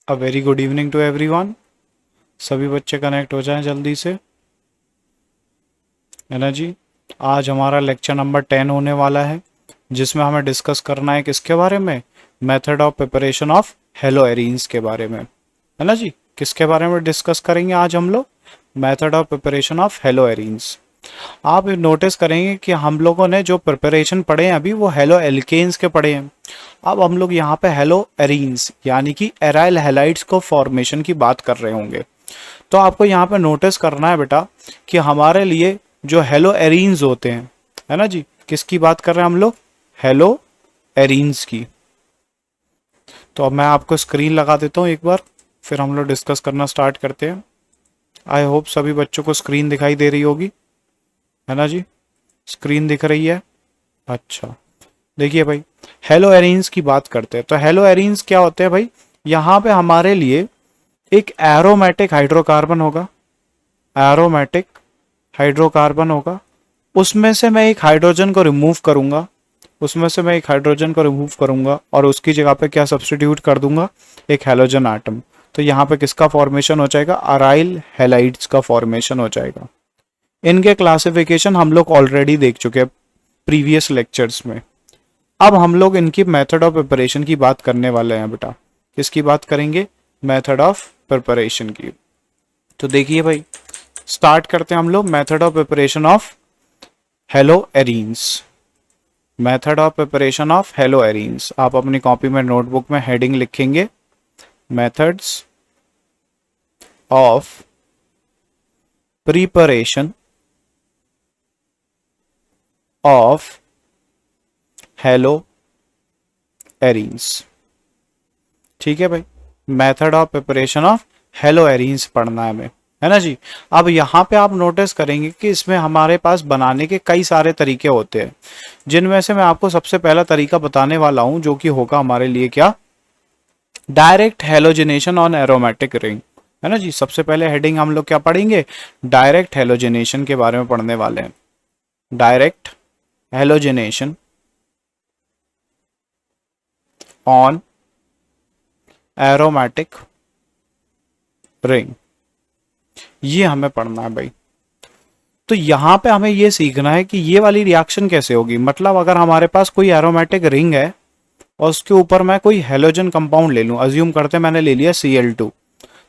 A very good evening to everyone. सभी बच्चे connect हो जाएं जल्दी से, है ना जी। आज हमारा लेक्चर नंबर 10 होने वाला है, जिसमें हमें डिस्कस करना है किसके बारे में, method of preparation of hello arenes के बारे में, है ना जी। किसके बारे में डिस्कस करेंगे आज हम लोग? Method of preparation of hello arenes. आप नोटिस करेंगे कि हम लोगों ने जो प्रिपरेशन पढ़े हैं अभी वो हेलो एल्केन्स के पढ़े हैं। अब हम लोग यहाँ पे हेलो एरीन्स यानी कि एराइल हैलाइड्स को फॉर्मेशन की बात कर रहे होंगे। तो आपको यहाँ पे नोटिस करना है बेटा कि हमारे लिए जो हेलो एरीन्स होते हैं, है ना जी, किसकी बात कर रहे हैं हम लोग? हेलो एरीन्स की। तो अब मैं आपको स्क्रीन लगा देता हूँ एक बार, फिर हम लोग डिस्कस करना स्टार्ट करते हैं। आई होप सभी बच्चों को स्क्रीन दिखाई दे रही होगी, है ना जी। स्क्रीन दिख रही है? अच्छा, देखिए भाई, हेलो एरीन्स की बात करते हैं। तो हेलो एरीन्स क्या होते हैं भाई? यहाँ पे हमारे लिए एक एरोमेटिक हाइड्रोकार्बन होगा, एरोमेटिक हाइड्रोकार्बन होगा। उसमें से मैं एक हाइड्रोजन को रिमूव करूंगा, उसमें से मैं एक हाइड्रोजन को रिमूव करूंगा और उसकी जगह पे क्या सब्स्टिट्यूट कर दूंगा? एक हैलोजन आटम। तो यहाँ पे किसका फॉर्मेशन हो जाएगा? अराइल हैलाइड्स का फॉर्मेशन हो जाएगा। इनके क्लासिफिकेशन हम लोग ऑलरेडी देख चुके हैं प्रीवियस लेक्चर्स में। अब हम लोग इनकी मेथड ऑफ प्रिपरेशन की बात करने वाले हैं बेटा। किसकी बात करेंगे? मेथड ऑफ प्रिपरेशन की। तो देखिए भाई, स्टार्ट करते हैं हम लोग method of preparation of hello arenes. Method of preparation of hello arenes, आप अपनी कॉपी में नोटबुक में हेडिंग लिखेंगे, methods of preparation of hello arenes. ठीक है भाई, method of preparation of hello arenes पढ़ना है हमें, है ना जी। अब यहाँ पे आप नोटिस करेंगे कि इसमें हमारे पास बनाने के कई सारे तरीके होते हैं, जिनमें से मैं आपको सबसे पहला तरीका बताने वाला हूं, जो कि होगा हमारे लिए क्या? Direct halogenation on aromatic ring, है ना जी। सबसे पहले हेडिंग हम लोग क्या पढ़ेंगे? डायरेक्ट हेलोजिनेशन के बारे में पढ़ने वाले हैं। Direct halogenation on aromatic ring, ये हमें पढ़ना है भाई। तो यहां पे हमें ये सीखना है कि ये वाली रिएक्शन कैसे होगी। मतलब अगर हमारे पास कोई एरोमेटिक रिंग है और उसके ऊपर मैं कोई हेलोजन कंपाउंड ले लूं, अज्यूम करते मैंने ले लिया Cl2,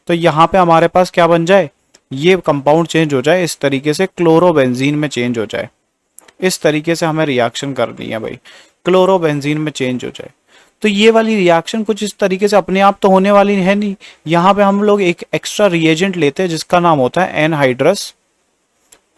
तो यहां पे हमारे पास क्या बन जाए? ये कंपाउंड चेंज हो जाए, इस तरीके से क्लोरोबेंजीन में चेंज हो जाए। इस तरीके से हमें रिएक्शन करनी है भाई, क्लोरोबेंजीन में चेंज हो जाए। तो ये वाली रिएक्शन कुछ इस तरीके से अपने आप तो होने वाली है नहीं। यहाँ पे हम लोग एक एक्स्ट्रा रिएजेंट लेते हैं जिसका नाम होता है एनहाइड्रस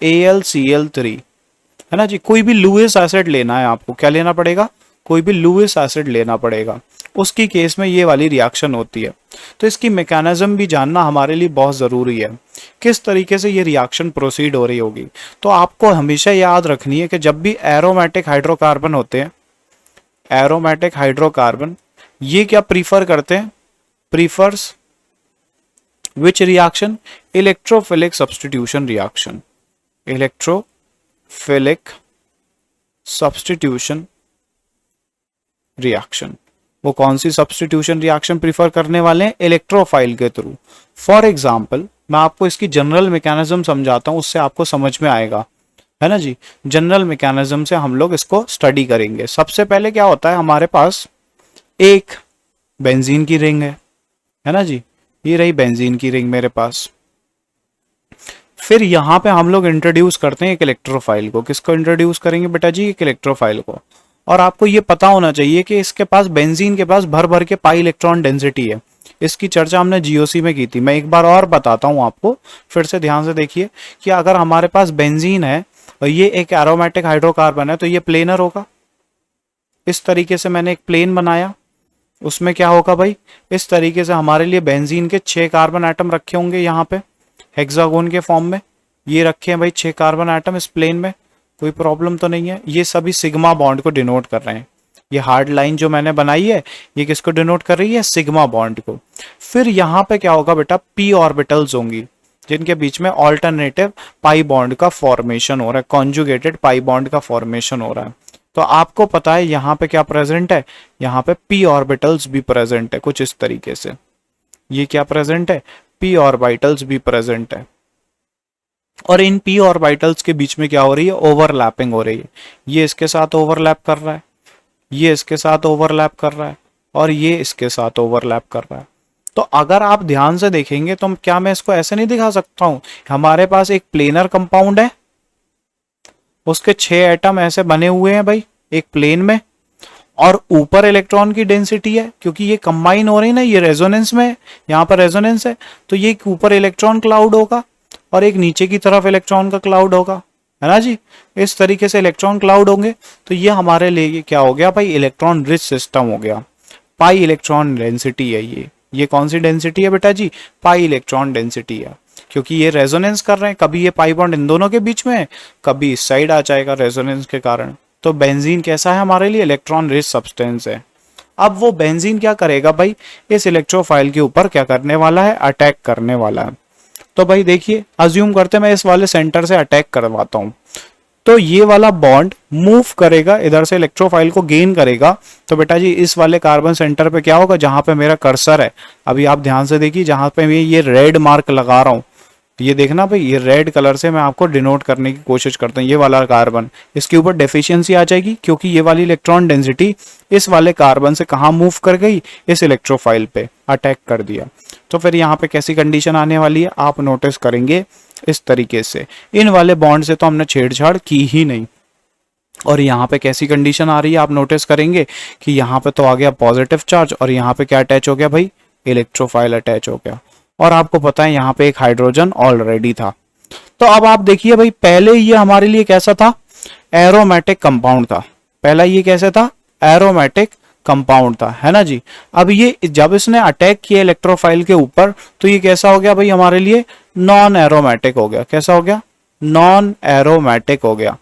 AlCl3, है ना जी। कोई भी लुइस एसिड लेना है आपको, क्या लेना पड़ेगा? कोई भी लुइस एसिड लेना पड़ेगा। उसकी केस में ये वाली रिएक्शन होती है। तो इसकी मैकेनिज्म भी जानना हमारे लिए बहुत ज़रूरी है, किस तरीके से ये रिएक्शन प्रोसीड हो रही होगी। तो आपको हमेशा याद रखनी है कि जब भी एरोमेटिक हाइड्रोकार्बन होते हैं, एरोमेटिक हाइड्रोकार्बन, ये क्या प्रीफर करते हैं? Prefers which reaction? Electrophilic substitution reaction. Electrophilic substitution reaction. वो कौन सी सब्स्टिट्यूशन रिएक्शन प्रीफर करने वाले हैं? इलेक्ट्रोफाइल के थ्रू। फॉर एग्जाम्पल, मैं आपको इसकी जनरल मैकेनिज्म समझाता हूं, उससे आपको समझ में आएगा, है ना जी। जनरल मैकेनिज्म से हम लोग इसको स्टडी करेंगे। सबसे पहले क्या होता है, हमारे पास एक बेंजीन की रिंग है ना जी। ये रही बेंजीन की रिंग मेरे पास। फिर यहां पे हम लोग इंट्रोड्यूस करते हैं एक इलेक्ट्रोफाइल को। किसको इंट्रोड्यूस करेंगे बेटा जी? एक इलेक्ट्रोफाइल को। और आपको ये पता होना चाहिए कि इसके पास, बेंजीन के पास भर भर के पाई इलेक्ट्रॉन डेंसिटी है। इसकी चर्चा हमने जीओसी में की थी। मैं एक बार और बताता हूं आपको, फिर से ध्यान से देखिए कि अगर हमारे पास बेंजीन है और ये एक एरोमेटिक हाइड्रोकार्बन है, तो ये प्लेनर होगा। इस तरीके से मैंने एक प्लेन बनाया, उसमें क्या होगा भाई? इस तरीके से हमारे लिए बेंजीन के 6 कार्बन एटम रखे होंगे यहाँ पे हेक्सागोन के फॉर्म में। ये रखे हैं भाई 6 कार्बन एटम इस प्लेन में, कोई प्रॉब्लम तो नहीं है। ये सभी सिग्मा बॉन्ड को डिनोट कर रहे हैं। ये हार्ड लाइन जो मैंने बनाई है, ये किसको डिनोट कर रही है? सिग्मा बॉन्ड को। फिर यहाँ पे क्या होगा बेटा? p ऑर्बिटल्स होंगी, जिनके बीच में ऑल्टरनेटिव पाई बॉन्ड का फॉर्मेशन हो रहा है, कॉन्जुगेटेड पाई बॉन्ड का फॉर्मेशन हो रहा है। तो आपको पता है यहाँ पे क्या प्रेजेंट है? यहाँ पे p ऑर्बिटल्स भी प्रेजेंट है कुछ इस तरीके से। ये क्या प्रेजेंट है, p ऑर्बिटल्स भी प्रेजेंट है। और इन p ऑर्बिटल्स के बीच में क्या हो रही है, ओवरलैपिंग हो रही है। ये इसके साथ ओवरलैप कर रहा है, ये इसके साथ ओवरलैप कर रहा है, और ये इसके साथ ओवरलैप कर रहा है। तो अगर आप ध्यान से देखेंगे तो क्या मैं इसको ऐसे नहीं दिखा सकता हूं, हमारे पास एक प्लेनर कंपाउंड है, उसके 6 एटम ऐसे बने हुए हैं भाई एक प्लेन में, और ऊपर इलेक्ट्रॉन की डेंसिटी है, क्योंकि ये कंबाइन हो रही है ना, ये रेजोनेंस में है, यहाँ पर रेजोनेंस है, तो ये ऊपर इलेक्ट्रॉन क्लाउड होगा और एक नीचे की तरफ इलेक्ट्रॉन का क्लाउड होगा, है ना जी। इस तरीके से इलेक्ट्रॉन क्लाउड होंगे। तो ये हमारे लिए क्या हो गया भाई, इलेक्ट्रॉन रिच सिस्टम हो गया। पाई इलेक्ट्रॉन डेंसिटी है ये कौन सी डेंसिटी है बेटा जी, पाई इलेक्ट्रॉन डेंसिटी है, क्योंकि ये रेजोनेंस कर रहे हैं, कभी ये पाई बॉन्ड इन दोनों के बीच में है, कभी इस साइड आ जाएगा रेजोनेंस के कारण। तो बेंजीन कैसा है हमारे लिए, इलेक्ट्रॉन रिच सब्सटेंस है। अब वो बेंजीन क्या करेगा भाई, इस इलेक्ट्रोफाइल के ऊपर क्या करने वाला है, अटैक करने वाला है। तो भाई देखिए, अज्यूम करते मैं इस वाले सेंटर से अटैक करवाता हूं, तो ये वाला बॉन्ड मूव करेगा इधर से, इलेक्ट्रोफाइल को गेन करेगा। तो बेटा जी इस वाले कार्बन सेंटर पे क्या होगा, जहां पे मेरा कर्सर है, अभी आप ध्यान से देखिए, जहां पे मैं ये रेड मार्क लगा रहा हूं, ये देखना भाई, ये रेड कलर से मैं आपको डिनोट करने की कोशिश करता हूँ, ये वाला कार्बन, इसके ऊपर डेफिशिएंसी आ जाएगी, क्योंकि ये वाली इलेक्ट्रॉन डेंसिटी इस वाले कार्बन से कहाँ मूव कर गई, इस इलेक्ट्रोफाइल पे अटैक कर दिया। तो फिर यहाँ पे कैसी कंडीशन आने वाली है, आप नोटिस करेंगे इस तरीके से, इन वाले बॉन्ड से तो हमने छेड़छाड़ की ही नहीं, और यहाँ पे कैसी कंडीशन आ रही है, आप नोटिस करेंगे कि यहाँ पे तो आ गया पॉजिटिव चार्ज, और यहाँ पे क्या अटैच हो गया भाई, इलेक्ट्रोफाइल अटैच हो गया, और आपको पता है यहाँ पे एक हाइड्रोजन ऑलरेडी था। तो अब आप देखिए भाई, पहले ये हमारे लिए कैसा था, एरोमेटिक कंपाउंड था, पहला ये कैसे था, एरोमेटिक कंपाउंड था, है ना जी। अब ये जब इसने अटैक किया इलेक्ट्रोफाइल के ऊपर, तो ये कैसा हो गया भाई हमारे लिए, नॉन एरोमेटिक हो गया। कैसा हो गया, नॉन एरोमेटिक हो गया।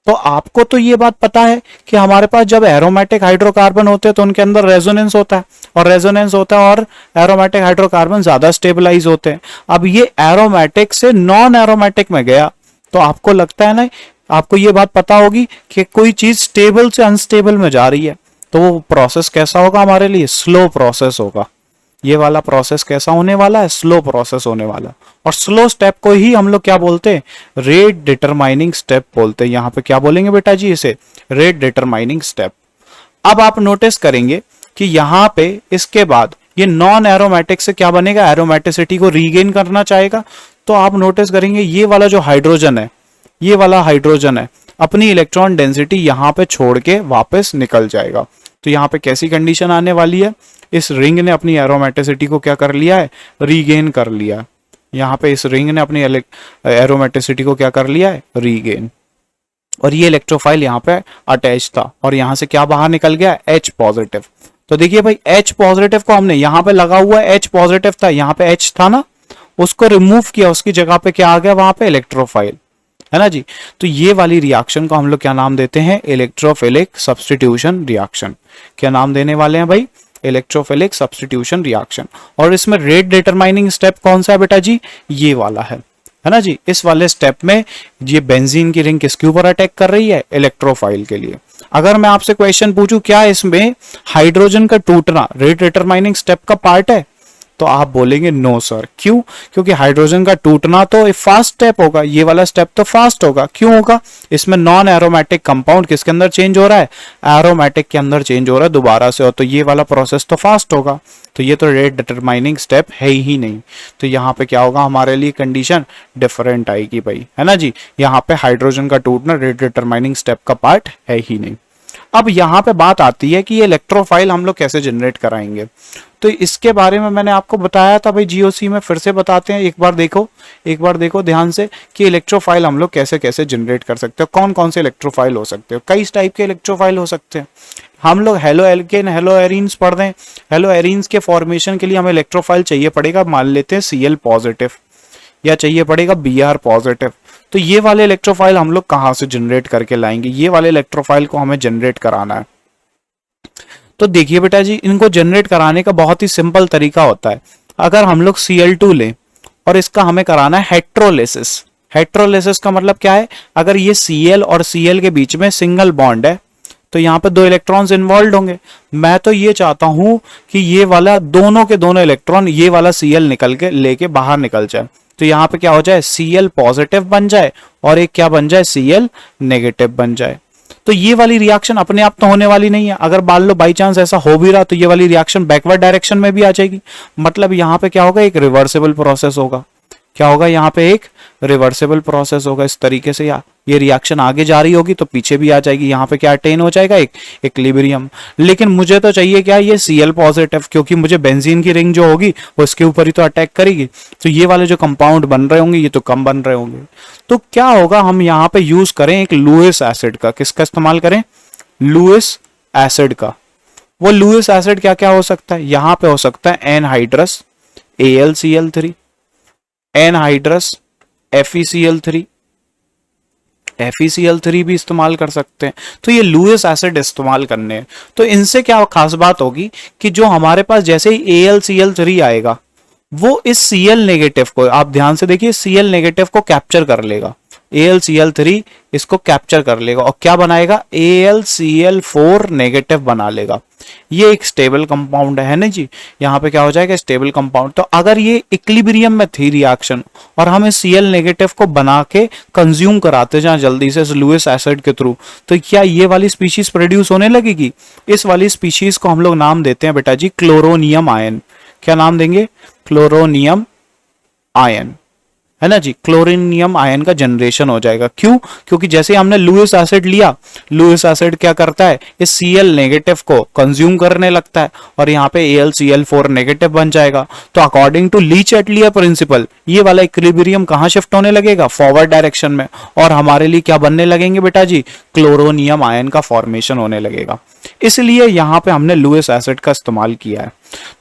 तो आपको तो ये बात पता है कि हमारे पास जब एरोमेटिक हाइड्रोकार्बन होते हैं तो उनके अंदर रेजोनेंस होता है, और रेजोनेंस होता है, और एरोमेटिक हाइड्रोकार्बन ज्यादा स्टेबलाइज होते हैं। अब ये एरोमेटिक से नॉन एरोमेटिक में गया, तो आपको लगता है ना, आपको ये बात पता होगी कि कोई चीज स्टेबल से अनस्टेबल में जा रही है, तो वो प्रोसेस कैसा होगा हमारे लिए, स्लो प्रोसेस होगा। ये वाला प्रोसेस कैसा होने वाला है, स्लो प्रोसेस होने वाला। और स्लो स्टेप को ही हम लोग क्या बोलते हैं, रेट डिटरमाइनिंग स्टेप बोलते हैं। यहाँ पे क्या बोलेंगे बेटा जी, इसे रेट डिटरमाइनिंग स्टेप। अब आप नोटिस करेंगे कि यहाँ पे इसके बाद ये नॉन एरोमेटिक से क्या बनेगा, एरोमेटिसिटी को रीगेन करना चाहेगा। तो आप नोटिस करेंगे ये वाला जो हाइड्रोजन है, ये वाला हाइड्रोजन है, अपनी इलेक्ट्रॉन डेंसिटी यहाँ पे छोड़ के वापस निकल जाएगा। तो यहाँ पे कैसी कंडीशन आने वाली है, इस रिंग ने अपनी एरोमेटिसिटी को क्या कर लिया है, रीगेन कर लिया। यहाँ पे इस रिंग ने अपनी एरोमेटिसिटी को क्या कर लिया है, रीगेन। और ये इलेक्ट्रोफाइल यहाँ पे अटैच था, और यहाँ से क्या बाहर निकल गया, H पॉजिटिव। तो देखिए भाई, H पॉजिटिव को हमने यहाँ पे लगा हुआ H पॉजिटिव था, यहाँ पे H था ना, उसको रिमूव किया, उसकी जगह पे क्या आ गया, वहां पे इलेक्ट्रोफाइल, है ना जी। तो ये वाली रिएक्शन को हम लोग क्या नाम देते हैं, इलेक्ट्रोफिलिक सब्स्टिट्यूशन रिएक्शन। क्या नाम देने वाले हैं भाई, इलेक्ट्रोफिलिक सब्स्टिट्यूशन रिएक्शन। और इसमें रेट डिटरमाइनिंग स्टेप कौन सा है बेटा जी, ये वाला है ना जी। इस वाले स्टेप में ये बेंजीन की रिंग किसके ऊपर अटैक कर रही है, इलेक्ट्रोफाइल के लिए। अगर मैं आपसे क्वेश्चन पूछूं क्या इसमें हाइड्रोजन का टूटना रेट डिटरमाइनिंग स्टेप का पार्ट है, तो आप बोलेंगे नो सर। क्यों, क्योंकि हाइड्रोजन का टूटना तो एक फास्ट स्टेप होगा, ये वाला स्टेप तो फास्ट होगा। क्यों होगा, इसमें नॉन एरोमेटिक कंपाउंड किसके अंदर चेंज हो रहा है, एरोमेटिक के अंदर चेंज हो रहा है दोबारा से, और तो ये वाला प्रोसेस तो फास्ट होगा। तो ये तो रेट डिटरमाइनिंग स्टेप है ही नहीं। तो यहाँ पे क्या होगा, हमारे लिए कंडीशन डिफरेंट आएगी भाई, है ना जी। यहाँ पे हाइड्रोजन का टूटना रेट डिटरमाइनिंग स्टेप का पार्ट है ही नहीं। अब यहाँ पे बात आती है कि ये इलेक्ट्रोफाइल हम लोग कैसे जनरेट कराएंगे। तो इसके बारे में मैंने आपको बताया था भाई जीओसी में, फिर से बताते हैं, एक बार देखो ध्यान से कि इलेक्ट्रोफाइल हम लोग कैसे कैसे जनरेट कर सकते हैं, कौन कौन से इलेक्ट्रोफाइल हो सकते हैं। कई टाइप के इलेक्ट्रोफाइल हो सकते हैं। हम लोग हेलो एल्केन हेलो एरीन्स पढ़ रहे हैं, हेलो एरीन्स के फॉर्मेशन के लिए हमें इलेक्ट्रोफाइल चाहिए पड़ेगा, मान लेते हैं Cl पॉजिटिव, या चाहिए पड़ेगा Br पॉजिटिव। तो ये वाले इलेक्ट्रोफाइल हम लोग कहाँ से जनरेट करके लाएंगे, ये वाले इलेक्ट्रोफाइल को हमें जनरेट कराना है। तो देखिए बेटा जी, इनको जनरेट कराने का बहुत ही सिंपल तरीका होता है। अगर हम लोग Cl2 लें और इसका हमें कराना है हेट्रोलिसिस। हेट्रोलिसिस का मतलब क्या है, अगर ये Cl और Cl के बीच में सिंगल बॉन्ड है, तो यहाँ पे 2 इलेक्ट्रॉन्स इन्वॉल्व होंगे। मैं तो ये चाहता हूं कि ये वाला दोनों के दोनों इलेक्ट्रॉन ये वाला Cl निकल के लेके बाहर निकल जाए। तो यहाँ पे क्या हो जाए, Cl पॉजिटिव बन जाए और एक क्या बन जाए, Cl नेगेटिव बन जाए। तो ये वाली रिएक्शन अपने आप तो होने वाली नहीं है। अगर मान लो बाई चांस ऐसा हो भी रहा तो ये वाली रिएक्शन बैकवर्ड डायरेक्शन में भी आ जाएगी। मतलब यहाँ पे क्या होगा, एक रिवर्सिबल प्रोसेस होगा। क्या होगा, यहाँ पे एक रिवर्सिबल प्रोसेस होगा इस तरीके से। या ये रिएक्शन आगे जा रही होगी तो पीछे भी आ जाएगी। यहाँ पे क्या अटेन हो जाएगा, एक इक्विलिब्रियम। लेकिन मुझे तो चाहिए क्या, ये Cl पॉजिटिव, क्योंकि मुझे बेंजीन की रिंग जो होगी वो इसके ऊपर ही तो अटैक करेगी। तो ये वाले जो कंपाउंड बन रहे होंगे ये तो कम बन रहे होंगे। तो क्या होगा, हम यहाँ पे यूज करें एक लुईस एसिड का। किसका इस्तेमाल करें, लुईस एसिड का। वो लुईस एसिड क्या क्या हो सकता है, यहाँ पे हो सकता है anhydrous AlCl3, anhydrous FeCl3, FeCl3 भी इस्तेमाल कर सकते हैं। तो ये लुईस एसिड इस्तेमाल करने हैं। तो इनसे क्या खास बात होगी कि जो हमारे पास जैसे ही AlCl3 आएगा वो इस Cl नेगेटिव को, आप ध्यान से देखिए, Cl नेगेटिव को कैप्चर कर लेगा। AlCl3 इसको कैप्चर कर लेगा और क्या बनाएगा, AlCl4 नेगेटिव बना लेगा। ये एक स्टेबल कंपाउंड है ना जी। यहाँ पे क्या हो जाएगा, स्टेबल कंपाउंड। तो अगर ये इक्विलिब्रियम में थी रिएक्शन और हम इस Cl नेगेटिव को बना के कंज्यूम कराते जाए जल्दी से लुईस एसिड के थ्रू, तो क्या ये वाली स्पीशीज प्रोड्यूस होने लगेगी। इस वाली स्पीशीज को हम लोग नाम देते हैं बेटा जी क्लोरोनियम आयन। क्या नाम देंगे, क्लोरोनियम आयन, है ना जी। क्लोरोनियम आयन का जनरेशन हो जाएगा। क्यों, क्योंकि जैसे हमने लुईस एसिड लिया, लुईस एसिड क्या करता है, इस Cl नेगेटिव को कंज्यूम करने लगता है और यहाँ पे AlCl4 नेगेटिव बन जाएगा। तो अकॉर्डिंग टू ली-चैटलियर प्रिंसिपल ये वाला इक्विलिब्रियम कहाँ शिफ्ट होने लगेगा, फॉरवर्ड डायरेक्शन में। और हमारे लिए क्या बनने लगेंगे बेटा जी, क्लोरोनियम आयन का फॉर्मेशन होने लगेगा। इसलिए यहाँ पे हमने लुईस एसिड का इस्तेमाल किया है।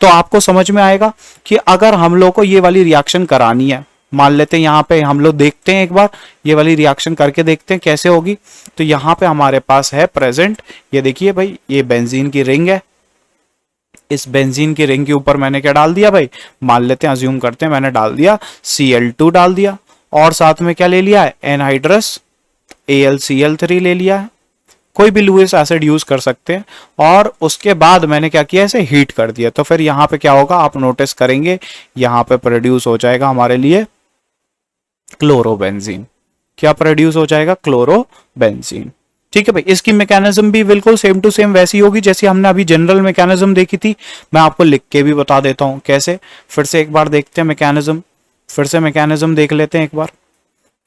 तो आपको समझ में आएगा कि अगर हम लोग को ये वाली रिएक्शन करानी है, मान लेते हैं यहाँ पे हम लोग देखते हैं एक बार ये वाली रिएक्शन करके देखते हैं कैसे होगी। तो यहाँ पे हमारे पास है प्रेजेंट, ये देखिए भाई, ये बेंजीन की रिंग है। इस बेंजीन की रिंग के ऊपर मैंने क्या डाल दिया भाई, मान लेते हैं, अज्यूम करते हैं मैंने डाल दिया Cl2 डाल दिया और साथ में क्या ले लिया है, एनहाइड्रस AlCl3 ले लिया है। कोई भी लुईस एसिड यूज कर सकते हैं। और उसके बाद मैंने क्या किया, इसे हीट कर दिया। तो फिर यहाँ पे क्या होगा, आप नोटिस करेंगे यहाँ पे प्रोड्यूस हो जाएगा हमारे लिए क्लोरोबेंजीन। क्या प्रोड्यूस हो जाएगा, क्लोरोबेंजीन। ठीक है भाई, इसकी मैकेनिज्म भी बिल्कुल सेम टू सेम वैसी होगी जैसी हमने अभी जनरल मैकेनिज्म देखी थी। मैं आपको लिख के भी बता देता हूं कैसे। फिर से एक बार देखते हैं मैकेनिज्म, फिर से मैकेनिज्म देख लेते हैं एक बार,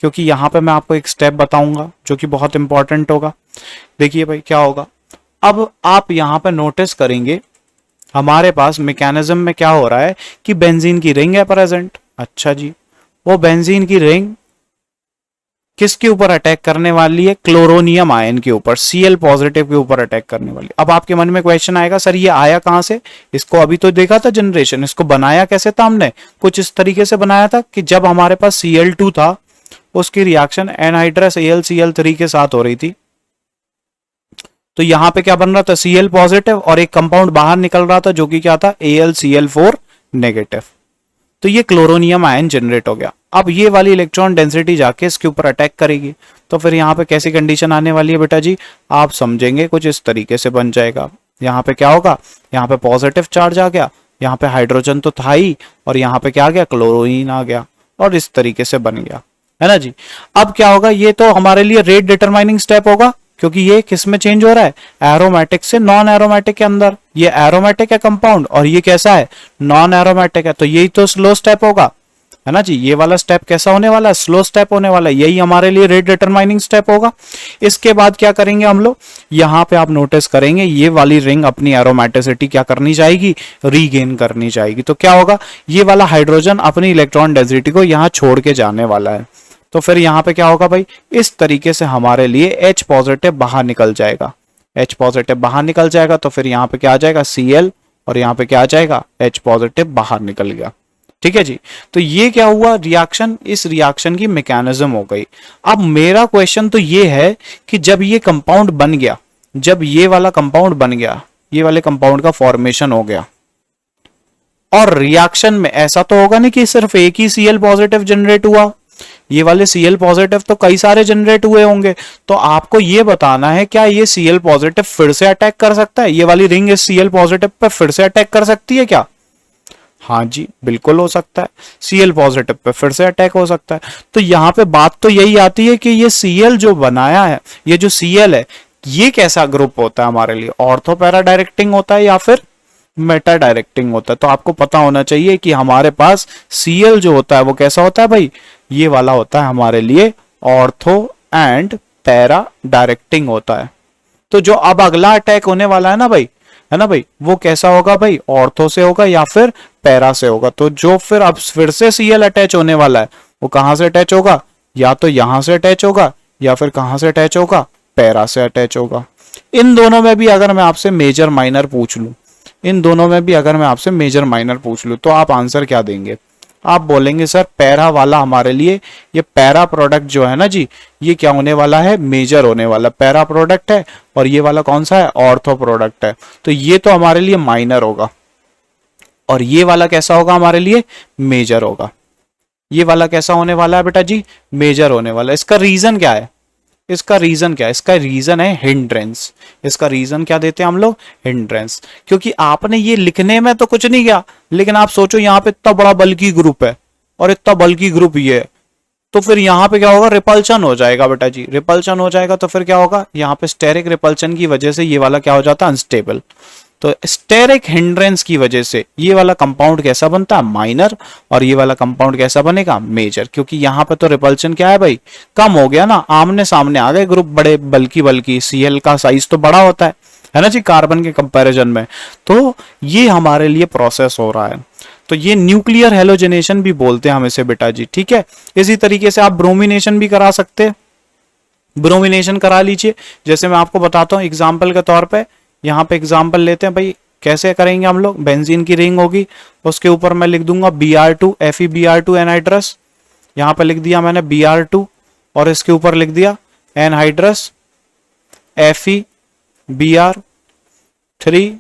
क्योंकि यहाँ पे मैं आपको एक स्टेप बताऊंगा जो कि बहुत इंपॉर्टेंट होगा। देखिए भाई क्या होगा, अब आप यहाँ पे नोटिस करेंगे हमारे पास मैकेनिज्म में क्या हो रहा है कि बेंजीन की रिंग है प्रेजेंट। अच्छा जी, वो बेंजीन की रिंग किसके ऊपर अटैक करने वाली है, क्लोरोनियम आयन के ऊपर, Cl पॉजिटिव के ऊपर अटैक करने वाली। अब आपके मन में क्वेश्चन आएगा, सर ये आया कहां से, इसको अभी तो देखा था जनरेशन, इसको बनाया कैसे था हमने, कुछ इस तरीके से बनाया था कि जब हमारे पास Cl2 था उसकी रिएक्शन एनहाइड्रस AlCl3 के साथ हो रही थी। तो यहां पे क्या बन रहा था, Cl पॉजिटिव और एक कंपाउंड बाहर निकल रहा था जो कि क्या था, AlCl4 नेगेटिव। तो ये क्लोरोनियम आयन जनरेट हो गया। अब ये वाली इलेक्ट्रॉन डेंसिटी जाके इसके ऊपर अटैक करेगी। तो फिर यहाँ पे कैसी कंडीशन आने वाली है बेटा जी, आप समझेंगे कुछ इस तरीके से बन जाएगा। यहाँ पे क्या होगा, यहाँ पे पॉजिटिव चार्ज आ गया, यहाँ पे हाइड्रोजन तो था ही, और यहाँ पे क्या आ गया, क्लोरीन आ गया, और इस तरीके से बन गया, है ना जी। अब क्या होगा, ये तो हमारे लिए रेट डिटरमाइनिंग स्टेप होगा, क्योंकि ये किस में चेंज हो रहा है, एरोमेटिक से नॉन एरोमेटिक के अंदर। ये एरोमेटिक है कंपाउंड और ये कैसा है, नॉन एरोमेटिक है। तो यही तो स्लो स्टेप होगा, है ना जी। ये वाला स्टेप कैसा होने वाला है, स्लो स्टेप होने वाला है। यही हमारे लिए रेट डिटरमाइनिंग स्टेप होगा। इसके बाद क्या करेंगे हम लोग, यहाँ पे आप नोटिस करेंगे ये वाली रिंग अपनी एरोमेटिसिटी क्या करनी चाहेगी, रीगेन करनी चाहेगी। तो क्या होगा, ये वाला हाइड्रोजन अपनी इलेक्ट्रॉन डेंसिटी को यहाँ छोड़ के जाने वाला है। तो फिर यहाँ पे क्या होगा भाई, इस तरीके से हमारे लिए H पॉजिटिव बाहर निकल जाएगा, H पॉजिटिव बाहर निकल जाएगा। तो फिर यहाँ पे क्या आ जाएगा, Cl, और यहाँ पे क्या आ जाएगा, H पॉजिटिव बाहर निकल गया। ठीक है जी। तो ये क्या हुआ, रिएक्शन, इस रिएक्शन की मैकेनिज्म हो गई। अब मेरा क्वेश्चन तो ये है कि जब ये कंपाउंड बन गया, जब ये वाला कंपाउंड बन गया, ये वाले कंपाउंड का फॉर्मेशन हो गया, और रिएक्शन में ऐसा तो होगा नहीं कि सिर्फ एक ही Cl पॉजिटिव जनरेट हुआ, ये वाले Cl पॉजिटिव तो कई सारे जनरेट हुए होंगे, तो आपको ये बताना है क्या ये Cl पॉजिटिव फिर से अटैक कर सकता है, ये वाली रिंग इस Cl पॉजिटिव पे फिर से अटैक कर सकती है क्या? हाँ जी बिल्कुल हो सकता है, Cl पॉजिटिव पे फिर से अटैक हो सकता है। तो यहाँ पे बात तो यही आती है कि ये Cl जो बनाया है, ये जो Cl है, ये कैसा ग्रुप होता है हमारे लिए, ऑर्थो पैरा डायरेक्टिंग होता है या फिर मेटा डायरेक्टिंग होता है? तो आपको पता होना चाहिए कि हमारे पास Cl जो होता है वो कैसा होता है भाई, ये वाला होता है हमारे लिए ऑर्थो एंड पैरा डायरेक्टिंग होता है। तो जो अब अगला अटैक होने वाला है ना भाई, है ना भाई, वो कैसा होगा भाई, ऑर्थो से होगा या फिर पैरा से होगा। तो जो फिर अब फिर से Cl अटैच होने वाला है वो कहां से अटैच होगा, या तो यहां से अटैच होगा या फिर कहां से अटैच होगा, पैरा से अटैच होगा। इन दोनों में भी अगर मैं आपसे मेजर माइनर पूछ लूं, इन दोनों में भी अगर मैं आपसे मेजर माइनर पूछ लूं, तो आप आंसर क्या देंगे? आप बोलेंगे सर पैरा वाला हमारे लिए, ये पैरा प्रोडक्ट जो है ना जी, ये क्या होने वाला है, मेजर होने वाला पैरा प्रोडक्ट है, और ये वाला कौन सा है, ऑर्थो प्रोडक्ट है। तो ये तो हमारे लिए माइनर होगा, और ये वाला कैसा होगा हमारे लिए, मेजर होगा। ये वाला कैसा होने वाला है बेटा जी, मेजर होने वाला है। इसका रीजन क्या है, इसका रीजन क्या है, इसका रीजन है हिंड्रेंस। इसका रीजन क्या देते हैं हम लोग, हिंड्रेंस। क्योंकि आपने ये लिखने में तो कुछ नहीं किया, लेकिन आप सोचो यहाँ पे इतना बड़ा बल्कि ग्रुप है और इतना बल्कि ग्रुप ये है, तो फिर यहाँ पे क्या होगा, रिपल्शन हो जाएगा बेटा जी, रिपल्शन हो जाएगा। तो फिर क्या होगा, यहाँ पे स्टेरिक रिपल्शन की वजह से ये वाला क्या हो जाता है, अनस्टेबल। तो स्टेरिक हिंड्रेंस की वजह से ये वाला कंपाउंड कैसा बनता है, माइनर, और ये वाला कंपाउंड कैसा बनेगा, मेजर। क्योंकि यहाँ पे तो रिपल्शन क्या है भाई, कम हो गया ना, आमने सामने आ गए ग्रुप बड़े, बल्कि Cl का साइज तो बड़ा होता है ना जी, कार्बन के कंपैरिजन में। तो ये हमारे लिए प्रोसेस हो रहा है, तो ये न्यूक्लियर हेलोजेनेशन भी बोलते हैं हम इसे बेटा जी, ठीक है। इसी तरीके से आप ब्रोमिनेशन भी करा सकते हैं, ब्रोमिनेशन करा लीजिए। जैसे मैं आपको बताता हूँ एग्जाम्पल के तौर पे, यहाँ पे एग्जाम्पल लेते हैं भाई, कैसे करेंगे हम लोग। बेंजीन की रिंग होगी, उसके ऊपर मैं लिख दूंगा Br2 FeBr2 एनहाइड्रस, यहाँ पे लिख दिया मैंने Br2, और इसके ऊपर लिख दिया एनहाइड्रस FeBr3।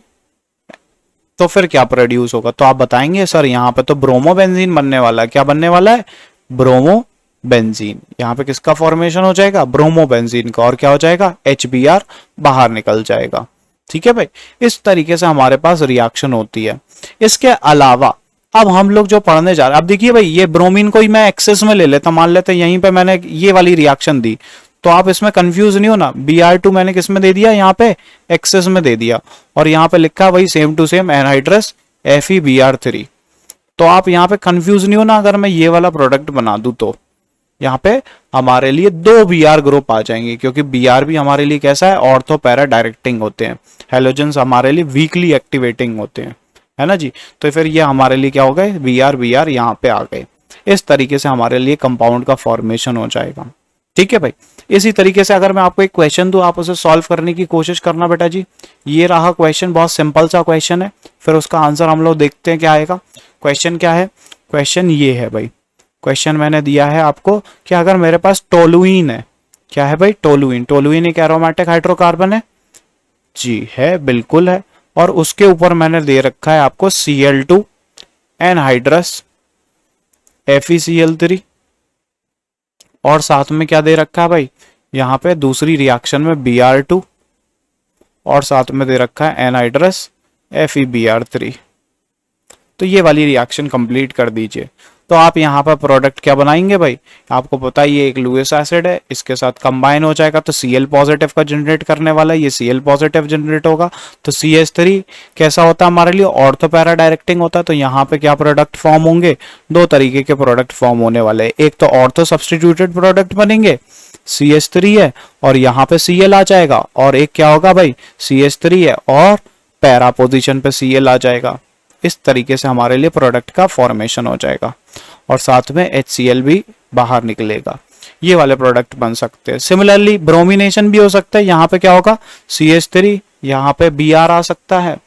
तो फिर क्या प्रोड्यूस होगा, तो आप बताएंगे सर यहाँ पे तो ब्रोमो बेंजीन बनने वाला है। क्या बनने वाला है, ब्रोमो बेंजीन। यहाँ पे किसका फॉर्मेशन हो जाएगा, ब्रोमो बेंजीन का, और क्या हो जाएगा, HBr बाहर निकल जाएगा। ठीक है भाई, इस तरीके से हमारे पास रिएक्शन होती है। इसके अलावा अब हम लोग जो पढ़ने जा रहे हैं, अब देखिए भाई, ये ब्रोमीन को ही मैं एक्सेस में ले लेता, मान लेते यहीं पे मैंने ये वाली रिएक्शन दी, तो आप इसमें कंफ्यूज नहीं होना। Br2 मैंने किस में दे दिया, यहाँ पे एक्सेस में दे दिया, और यहाँ पे लिखा वही same to same anhydrous FeBr3। तो आप यहाँ पे कंफ्यूज नहीं होना, अगर मैं ये वाला प्रोडक्ट बना दूं तो यहाँ पे हमारे लिए 2 Br ग्रुप आ जाएंगे, क्योंकि Br भी हमारे लिए कैसा है, ऑर्थो पैरा डायरेक्टिंग होते हैं, हेलोजेंस हमारे लिए वीकली एक्टिवेटिंग होते हैं, है ना जी। तो फिर ये हमारे लिए क्या हो गए, Br यहाँ पे आ गए। इस तरीके से हमारे लिए कंपाउंड का फॉर्मेशन हो जाएगा। ठीक है भाई, इसी तरीके से अगर मैं आपको एक क्वेश्चन दूं, आप उसे सॉल्व करने की कोशिश करना बेटा जी। ये रहा क्वेश्चन, बहुत सिंपल सा क्वेश्चन है, फिर उसका आंसर हम लोग देखते हैं क्या आएगा। क्वेश्चन क्या है, क्वेश्चन ये है भाई, क्वेश्चन मैंने दिया है आपको कि अगर मेरे पास टोलुइन है, क्या है भाई, टोलुइन। टोलुइन एक एरोमेटिक हाइड्रोकार्बन है जी, है, बिल्कुल है। और उसके ऊपर मैंने दे रखा है आपको Cl2 एनहाइड्रस FeCl3, और साथ में क्या दे रखा है भाई, यहाँ पे दूसरी रिएक्शन में Br2, और साथ में दे रखा है एनहाइड्रस FeBr3। तो ये वाली रिएक्शन कंप्लीट कर दीजिए। तो आप यहाँ पर प्रोडक्ट क्या बनाएंगे भाई, आपको पता है ये एक लुइस एसिड है, इसके साथ कंबाइन हो जाएगा तो Cl पॉजिटिव का जनरेट करने वाला है, ये Cl पॉजिटिव जनरेट होगा। तो CH3 कैसा होता है हमारे लिए, ऑर्थो पैरा डायरेक्टिंग होता है। तो यहाँ पे क्या प्रोडक्ट फॉर्म होंगे, 2 तरीके के प्रोडक्ट फॉर्म होने वाले हैं। एक तो ऑर्थो सब्सटीट्यूटेड प्रोडक्ट बनेंगे, CH3 है और यहाँ पे Cl आ जाएगा, और एक क्या होगा भाई, CH3 है और पैरा पोजिशन पे Cl आ जाएगा। इस तरीके से हमारे लिए प्रोडक्ट का फॉर्मेशन हो जाएगा, और साथ में HCl भी बाहर निकलेगा। ये वाले प्रोडक्ट बन सकते हैं। सिमिलरली ब्रोमिनेशन भी हो सकता है, यहाँ पे क्या होगा, CH3, यहाँ पे Br आ सकता है,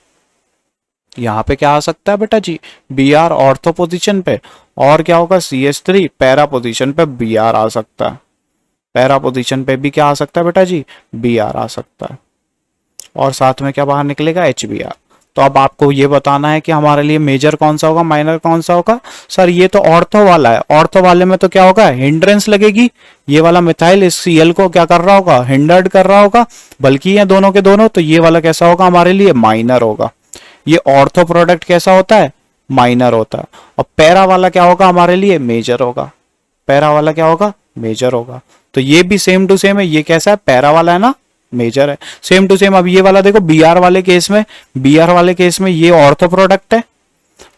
यहाँ पे क्या आ सकता है बेटा जी, Br ऑर्थो पोजीशन पे, और क्या होगा CH3 पैरा पोजीशन पे Br आ सकता है। पैरा पोजीशन पे भी क्या आ सकता है बेटा जी, Br आ सकता है, और साथ में क्या बाहर निकलेगा, HBr। तो अब आपको ये बताना है कि हमारे लिए मेजर कौन सा होगा, माइनर कौन सा होगा। सर ये तो ऑर्थो वाला है, ऑर्थो वाले में तो क्या होगा, हिंड्रेंस लगेगी, ये वाला मिथाइल इस Cl को क्या कर रहा होगा, हिंडर्ड कर रहा होगा, बल्कि ये दोनों के दोनों, तो ये वाला कैसा होगा हमारे लिए, माइनर होगा। ये ऑर्थो प्रोडक्ट कैसा होता है, माइनर होता है। और पैरा वाला क्या होगा हमारे लिए, मेजर होगा। पैरा वाला क्या होगा, मेजर होगा। तो ये भी सेम टू सेम है, ये कैसा है, पैरा वाला है ना, मेजर है, सेम टू सेम। अब ये वाला देखो Br वाले केस में, Br वाले केस में ये ऑर्थो प्रोडक्ट है,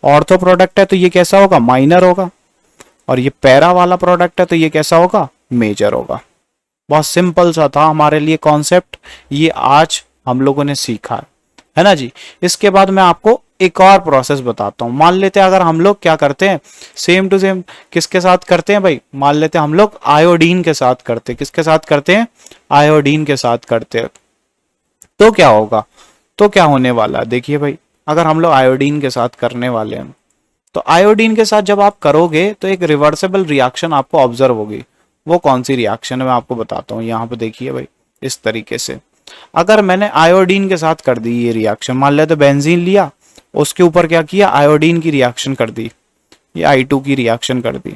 ऑर्थो प्रोडक्ट है तो ये कैसा होगा, माइनर होगा। और ये पैरा वाला प्रोडक्ट है तो ये कैसा होगा, मेजर होगा। बहुत सिंपल सा था हमारे लिए कॉन्सेप्ट, ये आज हम लोगों ने सीखा है ना जी। इसके बाद मैं आपको एक और प्रोसेस बताता हूं। मान लेते हैं अगर हम लोग क्या करते हैं, सेम टू सेम किसके साथ करते हैं भाई, मान लेते हैं हम लोग आयोडीन के साथ करते हैं। किसके साथ करते हैं, आयोडीन के साथ करते हैं। तो क्या होगा, तो क्या होने वाला है, देखिए भाई, अगर हम लोग आयोडीन के साथ करने वाले हैं तो आयोडीन के साथ जब आप करोगे तो एक रिवर्सिबल रिएक्शन आपको ऑब्जर्व होगी। वो कौन सी रिएक्शन है मैं आपको बताता हूँ। यहाँ पे देखिए भाई, इस तरीके से अगर मैंने आयोडीन के साथ कर दी ये रिएक्शन, मान लेते बेंजीन लिया, उसके ऊपर क्या किया, आयोडीन की रिएक्शन कर दी, ये I2 की रिएक्शन कर दी,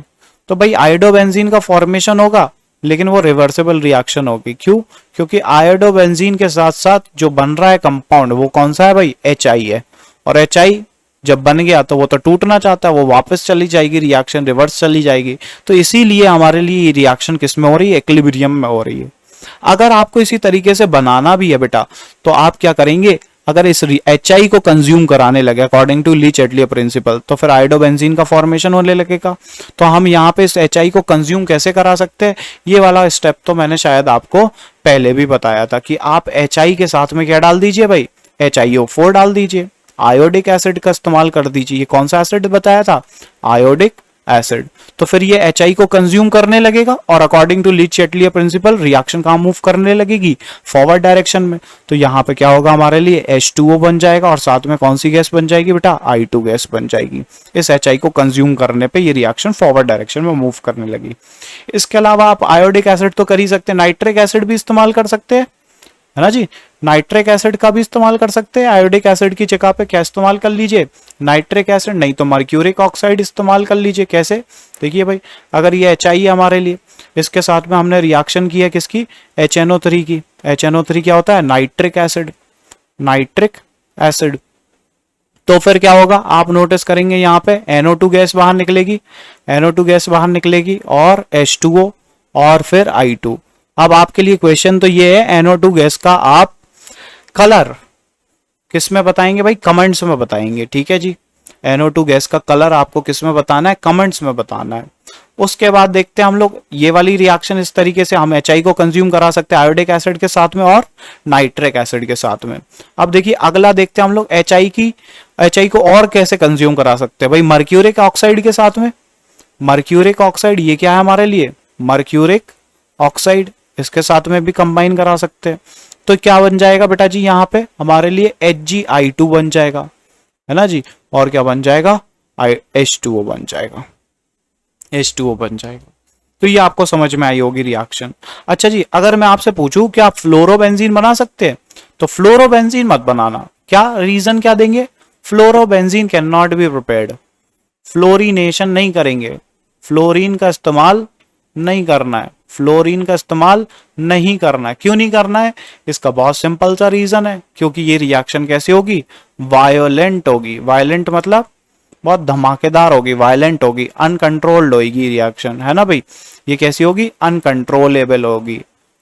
तो भाई आयोडोबेंजीन का फॉर्मेशन होगा, लेकिन वो रिवर्सिबल रिएक्शन होगी। क्यों, क्योंकि आयोडोबेंजीन के साथ साथ जो बन रहा है कंपाउंड वो कौन सा है भाई, HI है। और HI जब बन गया तो वो तो टूटना चाहता है, वो वापस चली जाएगी, रिएक्शन रिवर्स चली जाएगी। तो इसीलिए हमारे लिए ये रिएक्शन किस में हो रही है, इक्विलिब्रियम में हो रही है। अगर आपको इसी तरीके से बनाना भी है बेटा, तो आप क्या करेंगे, अगर इस HI को कंज्यूम कराने लगे according to Le Chatelier principle, तो फिर आयोडोबेंजीन का फॉर्मेशन होने लगेगा। तो हम यहाँ पे इस HI को कंज्यूम कैसे करा सकते हैं, ये वाला स्टेप तो मैंने शायद आपको पहले भी बताया था कि आप HI के साथ में क्या डाल दीजिए भाई, HiO4 डाल दीजिए, आयोडिक एसिड का इस्तेमाल कर दीजिए। ये कौन सा एसिड बताया था, आयोडिक एसिड। तो फिर ये HI को कंज्यूम करने लगेगा और according to Le Chatelier principle reaction कहाँ मूव करने लगेगी, फॉरवर्ड डायरेक्शन में। तो यहाँ पे क्या होगा हमारे लिए, H2O बन जाएगा और साथ में कौन सी गैस बन जाएगी बेटा, I2 गैस बन जाएगी। इस HI को कंज्यूम करने पे ये रिएक्शन फॉरवर्ड डायरेक्शन में मूव करने लगी। इसके अलावा आप आयोडिक एसिड तो कर ही सकते हैं, नाइट्रिक एसिड भी इस्तेमाल कर सकते हैं, है ना जी। नाइट्रिक एसिड का भी इस्तेमाल कर सकते हैं, आयोडिक एसिड की जगह पे क्या इस्तेमाल कर लीजिए, नाइट्रिक एसिड, नहीं तो मर्क्यूरिक ऑक्साइड इस्तेमाल कर लीजिए। कैसे, देखिए भाई, अगर ये HI है हमारे लिए, इसके साथ में हमने रिएक्शन की है किसकी, HNO3 की। HNO3 क्या होता है, नाइट्रिक एसिड, नाइट्रिक एसिड। तो फिर क्या होगा, आप नोटिस करेंगे यहाँ पे NO2 गैस बाहर निकलेगी, NO2 गैस बाहर निकलेगी और H2O और फिर I2। अब आपके लिए क्वेश्चन तो ये है, NO2 गैस का आप कलर किस में बताएंगे भाई, कमेंट्स में बताएंगे, ठीक है जी। NO2 गैस का कलर आपको किस में बताना है, कमेंट्स में बताना है। उसके बाद देखते हैं हम लोग ये वाली रिएक्शन, इस तरीके से हम HI को कंज्यूम करा सकते हैं आयोडिक एसिड के साथ में और नाइट्रिक एसिड के साथ में। अब देखिए अगला देखते हैं हम लोग HI को और कैसे कंज्यूम करा सकते हैं भाई, मर्क्यूरिक ऑक्साइड के साथ में। मर्क्यूरिक ऑक्साइड ये क्या है हमारे लिए, मर्क्यूरिक ऑक्साइड, इसके साथ में भी कंबाइन करा सकते हैं। तो क्या बन जाएगा बेटा जी, यहाँ पे हमारे लिए HgI2 बन जाएगा, है ना जी। और क्या बन जाएगा, H2O बन जाएगा, H2O बन जाएगा। तो ये आपको समझ में आई होगी रिएक्शन। अच्छा जी, अगर मैं आपसे पूछूं कि आप फ्लोरोबेंजीन बना सकते हैं, तो फ्लोरोबेंजीन मत बनाना। क्या रीजन क्या देंगे, fluorobenzene can not be prepared, fluorination नहीं करेंगे, फ्लोरीन का इस्तेमाल नहीं करना है, फ्लोरीन का इस्तेमाल नहीं करना है। क्यों नहीं करना है, इसका बहुत सिंपल सा रीजन है, क्योंकि ये रिएक्शन कैसे होगी, वायोलेंट होगी। वायलेंट मतलब बहुत धमाकेदार होगी, वायलेंट होगी, अनकंट्रोल्ड होगी रिएक्शन, है ना भाई। ये कैसी होगी, अनकंट्रोलेबल होगी,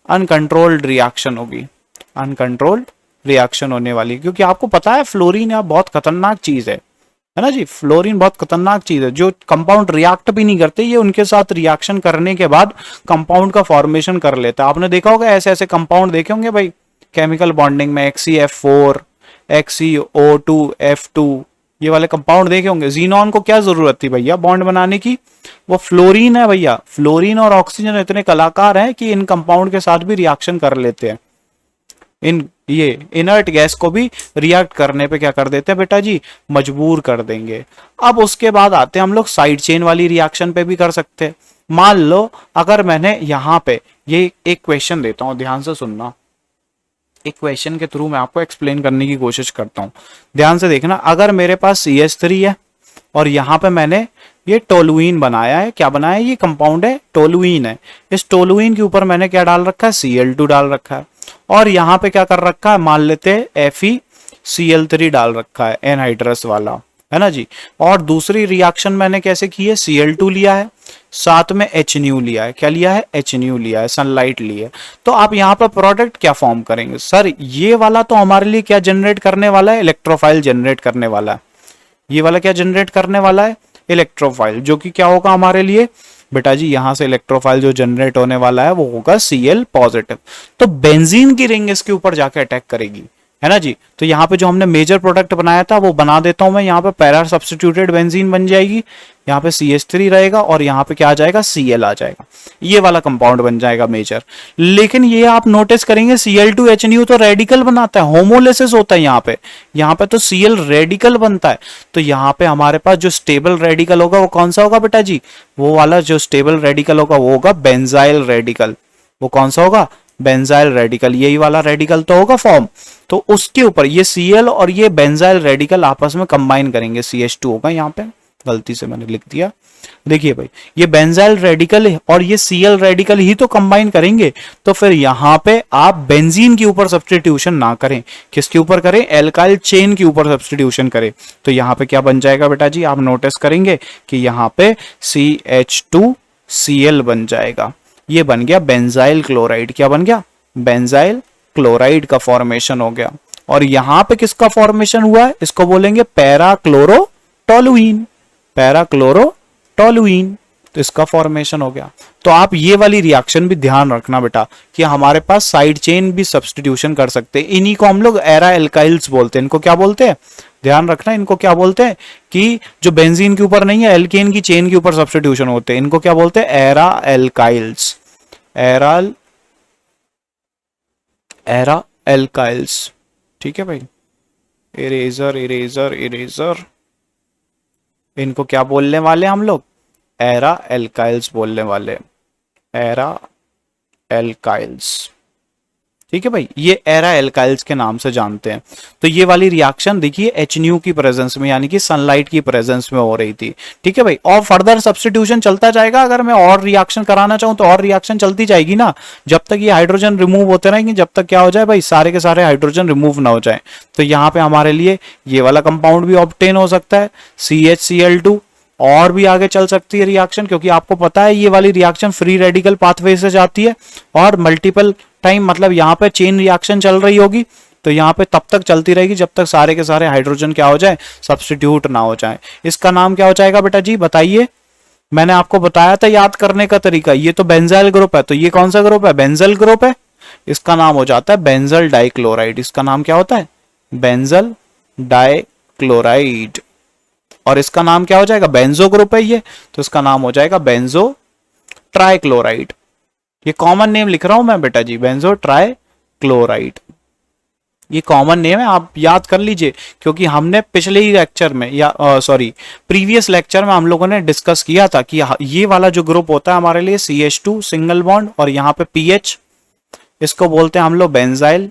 अनकंट्रोल्ड रिएक्शन होगी, अनकंट्रोल्ड रिएक्शन होने वाली। क्योंकि आपको पता है फ्लोरीन यार बहुत खतरनाक चीज है ना जी। फ्लोरीन बहुत खतरनाक चीज है, जो कंपाउंड रिएक्ट भी नहीं करते, ये उनके साथ रिएक्शन करने के बाद कंपाउंड का फॉर्मेशन कर लेता है। आपने देखा होगा ऐसे ऐसे कंपाउंड देखे होंगे भाई केमिकल बॉन्डिंग में, XeF4, XeO2F2, ये वाले कंपाउंड देखे होंगे। जीनॉन को क्या जरूरत थी भैया बॉन्ड बनाने की, वो फ्लोरीन है भैया। फ्लोरीन और ऑक्सीजन इतने कलाकार हैं कि इन कंपाउंड के साथ भी रिएक्शन कर लेते हैं, इन ये इनर्ट गैस को भी रिएक्ट करने पे क्या कर देते हैं बेटा जी, मजबूर कर देंगे। अब उसके बाद आते हैं हम लोग साइड चेन वाली रिएक्शन पे भी कर सकते हैं। मान लो अगर मैंने यहाँ पे ये एक क्वेश्चन देता हूं, ध्यान से सुनना। एक क्वेश्चन के थ्रू मैं आपको एक्सप्लेन करने की कोशिश करता हूं। ध्यान से देखना, अगर मेरे पास CH3 है और यहां पे मैंने ये टोलुइन बनाया है, क्या बनाया है, ये कंपाउंड है टोलुइन है, इस टोलुइन के ऊपर मैंने क्या डाल रखा है, Cl2 डाल रखा है, और यहां पे क्या कर रखा है, मान लेते हैं FeCl3 डाल रखा है, एनहाइड्रस वाला, है ना जी। और दूसरी रिएक्शन मैंने कैसे की है, Cl2 लिया है, साथ में HNu लिया है, क्या लिया है, HNu लिया है, सनलाइट ली है। तो आप यहाँ पर प्रोडक्ट क्या फॉर्म करेंगे, सर ये वाला तो हमारे लिए क्या जनरेट करने वाला है, इलेक्ट्रोफाइल जनरेट करने वाला है। ये वाला क्या जनरेट करने वाला है, इलेक्ट्रोफाइल, जो कि क्या होगा हमारे लिए बेटा जी, यहां से इलेक्ट्रोफाइल जो जनरेट होने वाला है वो होगा Cl पॉजिटिव। तो बेंजीन की रिंग इसके ऊपर जाके अटैक करेगी, है ना जी। तो यहाँ पे जो हमने मेजर प्रोडक्ट बनाया था वो बना देता हूं मैं, यहाँ पे पैरा सब्स्टिट्यूटेड बेंजीन बन जाएगी, यहाँ पे CH3 रहेगा और यहाँ पे क्या आ जाएगा, Cl आ जाएगा, ये वाला कंपाउंड बन जाएगा मेजर। लेकिन ये आप नोटिस करेंगे Cl2 HNu तो रेडिकल बनाता है, होमोलिसिस होता है यहाँ पे तो Cl रेडिकल बनता है। तो यहाँ पे हमारे पास जो स्टेबल रेडिकल होगा वो कौन सा होगा बेटा जी, वो वाला जो स्टेबल रेडिकल होगा वो होगा बेंजाइल रेडिकल। वो कौन सा होगा, बेंजाइल रेडिकल, यही वाला रेडिकल तो होगा फॉर्म। तो उसके ऊपर ये Cl और ये बेंजाइल रेडिकल आपस में कंबाइन करेंगे, CH2 होगा, यहाँ पे गलती से मैंने लिख दिया। देखिए भाई, ये बेंजाइल रेडिकल और ये Cl रेडिकल ही तो कंबाइन करेंगे। तो फिर यहाँ पे आप बेंजीन के ऊपर सब्स्टिट्यूशन ना करें, किसके ऊपर करें, एल्काइल चेन के ऊपर सब्स्टिट्यूशन करें। तो यहाँ पे क्या बन जाएगा बेटा जी, आप नोटिस करेंगे कि यहाँ पे CH2Cl बन जाएगा, ये बन गया बेंजाइल क्लोराइड। क्या बन गया, बेंजाइल क्लोराइड का फॉर्मेशन हो गया। और यहां पे किसका फॉर्मेशन हुआ है, इसको बोलेंगे पैराक्लोरोटोलुइन, पैराक्लोरोटोलुइन, तो इसका फॉर्मेशन हो गया। तो आप ये वाली रिएक्शन भी ध्यान रखना बेटा कि हमारे पास साइड चेन भी सब्स्टिट्यूशन कर सकते हैं, इन्हीं को हम लोग एरा एल्काइल्स बोलते हैं। इनको क्या बोलते हैं, ध्यान रखना, इनको क्या बोलते हैं कि जो बेंजीन के ऊपर नहीं है, एल्केन की चेन के ऊपर सब्स्टिट्यूशन होते हैं, इनको क्या बोलते हैं, एरा एल्काइल्स, एरा एल्काइल्स। ठीक है भाई, इरेजर इरेजर इरेजर, इनको क्या बोलने वाले हम लोग, एरा एल्काइल्स बोलने वाले, एरा एल्काइल्स। ठीक है भाई, ये एरा एल्काइल्स के नाम से जानते हैं। तो ये वाली रिएक्शन देखिए HNu की प्रेजेंस में, यानी कि सनलाइट की प्रेजेंस में हो रही थी। ठीक है भाई, और फर्दर सब्स्टिट्यूशन चलता जाएगा, अगर मैं और रिएक्शन कराना चाहूं तो और रिएक्शन चलती जाएगी ना, जब तक ये हाइड्रोजन रिमूव होते रहेंगे, जब तक क्या हो जाए भाई, सारे के सारे हाइड्रोजन रिमूव ना हो जाए। तो यहाँ पे हमारे लिए ये वाला कंपाउंड भी ऑब्टेन हो सकता है, CHCl2। और भी आगे चल सकती है रिएक्शन, क्योंकि आपको पता है ये वाली रिएक्शन फ्री रेडिकल पाथवे से जाती है और मल्टीपल टाइम, मतलब यहाँ पे चेन रिएक्शन चल रही होगी। तो यहाँ पे तब तक चलती रहेगी जब तक सारे के सारे हाइड्रोजन क्या हो जाए, सब्स्टिट्यूट ना हो जाए। इसका नाम क्या हो जाएगा बेटा जी, बताइए, मैंने आपको बताया था याद करने का तरीका। ये तो बेंजाइल ग्रुप है, तो ये कौन सा ग्रुप है, बेंजल ग्रुप है, इसका नाम हो जाता है बेंजल डाइक्लोराइड। इसका नाम क्या होता है, बेंजल डाइक्लोराइड। और इसका नाम क्या हो जाएगा, बेंजो ग्रुप है ये, तो इसका नाम हो जाएगा बेंजो ट्राइक्लोराइड। ये कॉमन नेम लिख रहा हूं मैं बेटा जी, बेंजो ट्राइक्लोराइड, ये कॉमन नेम है, आप याद कर लीजिए। क्योंकि हमने पिछले ही लेक्चर में, या सॉरी प्रीवियस लेक्चर में हम लोगों ने डिस्कस किया था कि ये वाला जो ग्रुप होता है हमारे लिए CH2 सिंगल बॉन्ड और यहाँ पे PH, इसको बोलते हैं हम लोग बेंजाइल।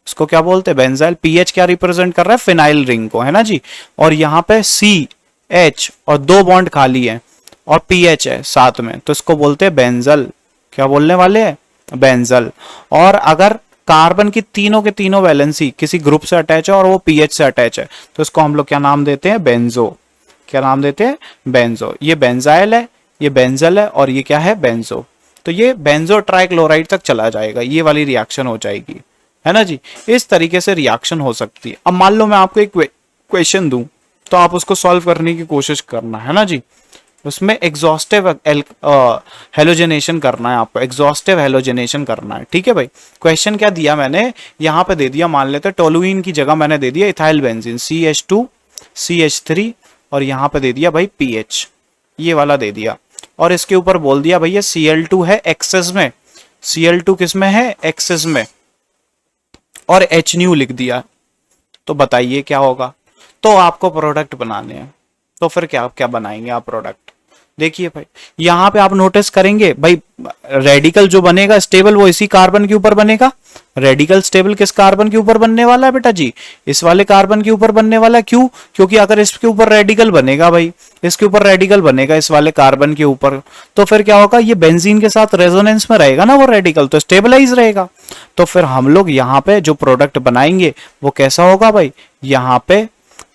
इसको क्या बोलते हैं, बेंजाइल। PH क्या रिप्रेजेंट कर रहा है, फिनाइल रिंग को, है ना जी। और यहाँ पे CH और 2 बॉन्ड खाली है और PH है साथ में, तो इसको बोलते हैं बेंजल। क्या बोलने वाले हैं, बेंजल। और अगर कार्बन की तीनों के तीनों वैलेंसी किसी ग्रुप से अटैच है और वो PH से अटैच है, तो इसको हम लोग क्या नाम देते हैं, बेंजो। क्या नाम देते हैं, बेंजो। ये बेंजाइल है, ये बेंजल है, और ये क्या है, बेंजो। तो ये बेंजो ट्राइक्लोराइड तक चला जाएगा, ये वाली रिएक्शन हो जाएगी, है ना जी। इस तरीके से रिएक्शन हो सकती है। अब मान लो मैं आपको एक क्वेश्चन दूं तो आप उसको सॉल्व करने की कोशिश करना, है ना जी। उसमें एग्जॉस्टिव हेलोजेनेशन करना है आपको, एग्जॉस्टिव हेलोजेनेशन करना है। ठीक है भाई, क्वेश्चन क्या दिया मैंने यहाँ पे दे दिया, मान लेते टोलुइन की जगह मैंने दे दिया इथाइल बेंजीन, CH2 CH3, और यहाँ पे दे दिया भाई PH, ये वाला दे दिया। और इसके ऊपर बोल दिया भैया Cl2 है एक्सेस में, Cl2 किस में है, एक्सेस में, और HNu लिख दिया। तो बताइए क्या होगा। तो आपको प्रोडक्ट बनाने हैं, तो फिर क्या क्या बनाएंगे आप प्रोडक्ट। देखिए भाई, यहाँ पे आप नोटिस करेंगे भाई, रेडिकल जो बनेगा स्टेबल वो इसी कार्बन के ऊपर बनेगा। रेडिकल स्टेबल किस कार्बन के ऊपर बनने वाला है बेटा जी? इस वाले कार्बन के ऊपर बनने वाला है। क्यों? क्योंकि अगर इसके ऊपर रेडिकल बनेगा भाई, इसके ऊपर रेडिकल बनेगा इस वाले कार्बन के ऊपर, तो फिर क्या होगा, ये बेंजीन के साथ रेजोनेंस में रहेगा ना वो रेडिकल, तो स्टेबलाइज रहेगा। तो फिर हम लोग यहाँ पे जो प्रोडक्ट बनाएंगे वो कैसा होगा भाई, यहाँ पे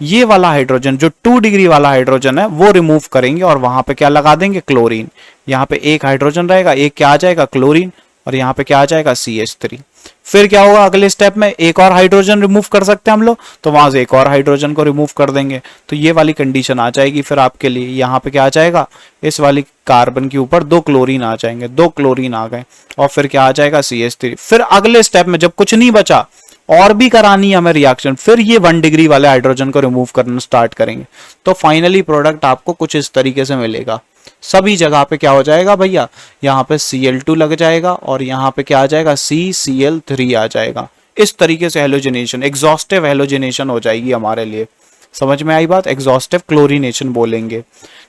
ये वाला हाइड्रोजन जो 2 डिग्री वाला हाइड्रोजन है वो रिमूव करेंगे और वहां पे क्या लगा देंगे, क्लोरीन। यहाँ पे एक हाइड्रोजन रहेगा, एक क्या आ जाएगा, क्लोरीन, और यहाँ पे क्या आ जाएगा, CH3। फिर क्या होगा अगले स्टेप में, एक और हाइड्रोजन रिमूव कर सकते हैं हम लोग, तो वहां से एक और हाइड्रोजन को रिमूव कर देंगे, तो ये वाली कंडीशन आ जाएगी फिर आपके लिए। यहाँ पे क्या आ जाएगा, इस वाली कार्बन के ऊपर 2 क्लोरीन आ जाएंगे, 2 क्लोरीन आ गए, और फिर क्या आ जाएगा, CH3। फिर अगले स्टेप में जब कुछ नहीं बचा और भी करानी है हमें रिएक्शन, फिर ये 1 डिग्री वाले हाइड्रोजन को रिमूव करना स्टार्ट करेंगे, तो फाइनली प्रोडक्ट आपको कुछ इस तरीके से मिलेगा। सभी जगह पे क्या हो जाएगा भैया, यहाँ पे Cl2 लग जाएगा और यहाँ पे क्या आ जाएगा, CCl3 आ जाएगा। इस तरीके से हेलोजिनेशन, एग्जॉस्टिव हेलोजिनेशन हो जाएगी हमारे लिए। समझ में आई बात? एग्जॉस्टिव क्लोरीनेशन बोलेंगे।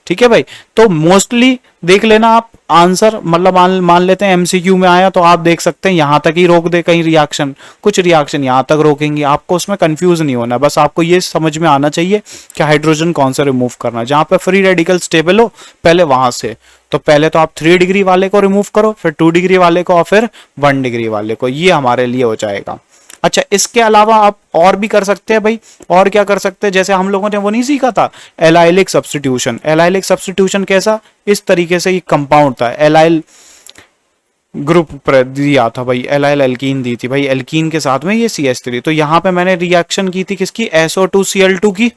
ठीक है भाई, तो मोस्टली देख लेना आप आंसर, मतलब मान लेते हैं MCQ में आया तो आप देख सकते हैं यहां तक ही रोक दे कहीं रिएक्शन, कुछ रिएक्शन यहां तक रोकेंगे, आपको उसमें कंफ्यूज नहीं होना, बस आपको ये समझ में आना चाहिए कि हाइड्रोजन कौन सा रिमूव करना है। जहां पे फ्री रेडिकल स्टेबल हो पहले वहां से, तो पहले तो आप 3 डिग्री वाले को रिमूव करो, फिर 2 डिग्री वाले को और फिर 1 डिग्री वाले को, ये हमारे लिए हो जाएगा। अच्छा, इसके अलावा आप और भी कर सकते हैं भाई, और क्या कर सकते हैं, जैसे हम लोगों ने वो नहीं सीखा था एलाइलिक सब्स्टिट्यूशन। एलाइलिक सब्स्टिट्यूशन कैसा, इस तरीके से ये कंपाउंड था, एलाइल ग्रुप दिया था भाई, एलाइल एल्कीन दी थी भाई, एल्कीन के साथ में ये CH3, तो यहाँ पे मैंने रिएक्शन की थी किसकी, SO2Cl2 की,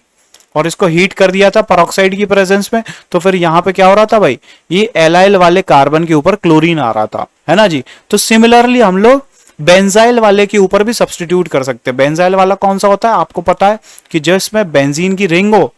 और इसको हीट कर दिया था पेरोक्साइड की प्रेजेंस में, तो फिर यहाँ पे क्या हो रहा था भाई, ये एलाइल वाले कार्बन के ऊपर क्लोरीन आ रहा था, है ना जी। तो सिमिलरली हम लोग बेंजाइल वाले के ऊपर भी सब्स्टिट्यूट कर सकते हैं। बेंजाइल वाला कौन सा होता है, आपको पता है कि जिसमें बेंजीन की रिंग हो,